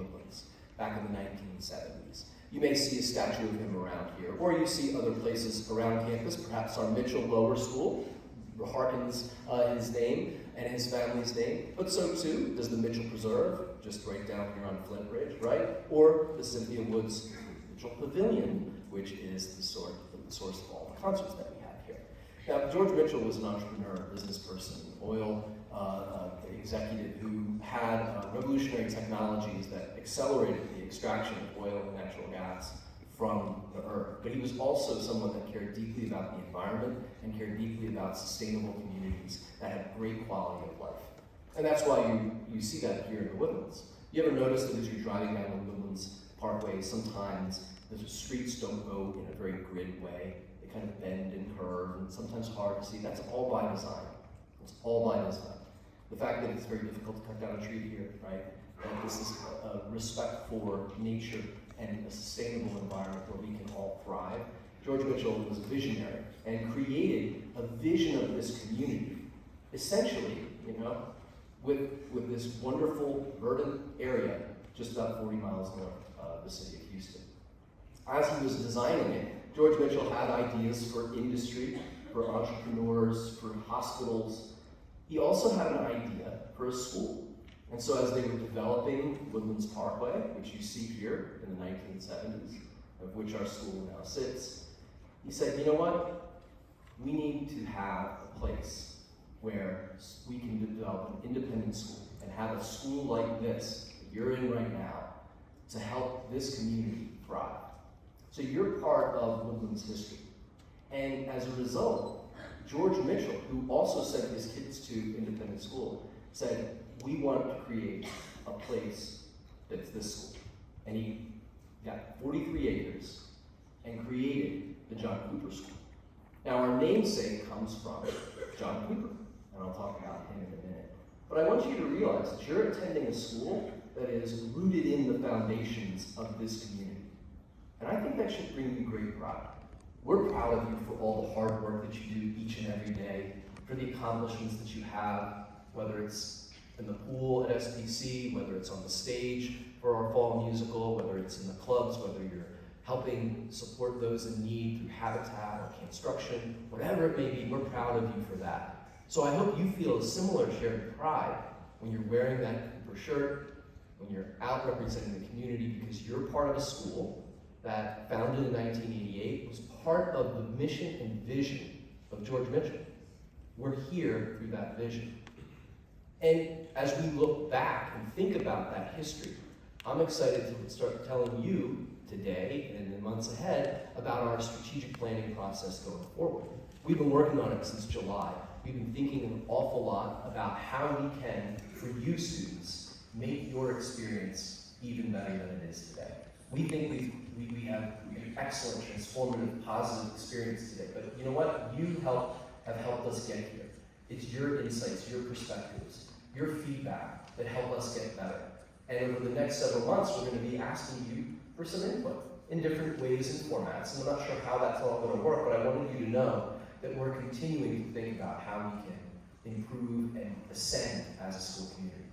Woodlands back in the 1970s. You may see a statue of him around here, or you see other places around campus, perhaps our Mitchell Lower School harkens his name and his family's name, but so too does the Mitchell Preserve, just right down here on Flint Ridge, right? Or the Cynthia Woods Mitchell Pavilion, which is the source of all the concerts that we have here. Now, George Mitchell was an entrepreneur, business person, oil executive who had revolutionary technologies that accelerated the extraction of oil and natural gas from the earth. But he was also someone that cared deeply about the environment and cared deeply about sustainable communities that had great quality of life. And that's why you see that here in the Woodlands. You ever notice that as you're driving down the Woodlands Parkway, sometimes the streets don't go in a very grid way. They kind of bend and curve, and sometimes hard to see. That's all by design. It's all by design. The fact that it's very difficult to cut down a tree here, right? That this is a respect for nature and a sustainable environment where we can all thrive. George Mitchell was a visionary and created a vision of this community, essentially, with this wonderful verdant area just about 40 miles north of the city of Houston. As he was designing it, George Mitchell had ideas for industry, for entrepreneurs, for hospitals. He also had an idea for a school. And so as they were developing Woodlands Parkway, which you see here in the 1970s, of which our school now sits, he said, you know what? We need to have a place where we can develop an independent school and have a school like this that you're in right now to help this community thrive. So you're part of Woodlands history. And as a result, George Mitchell, who also sent his kids to independent school, said, we want to create a place that's this school. And he got 43 acres and created the John Cooper School. Now our namesake comes from John Cooper, and I'll talk about him in a minute. But I want you to realize that you're attending a school that is rooted in the foundations of this community. And I think that should bring you great pride. We're proud of you for all the hard work that you do each and every day, for the accomplishments that you have, whether it's in the pool at SPC, whether it's on the stage for our fall musical, whether it's in the clubs, whether you're helping support those in need through Habitat or construction, whatever it may be, we're proud of you for that. So I hope you feel a similar shared pride when you're wearing that Cooper shirt, when you're out representing the community, because you're part of a school that, founded in 1988, was part of the mission and vision of George Mitchell. We're here through that vision. And as we look back and think about that history, I'm excited to start telling you today and in the months ahead about our strategic planning process going forward. We've been working on it since July. We've been thinking an awful lot about how we can, for you students, make your experience even better than it is today. We think we have an excellent, transformative, positive experience today, but you know what? You have helped us get here. It's your insights, your perspectives, your feedback that help us get better. And over the next several months, we're going to be asking you for some input in different ways and formats. And I'm not sure how that's all going to work, but I wanted you to know that we're continuing to think about how we can improve and ascend as a school community.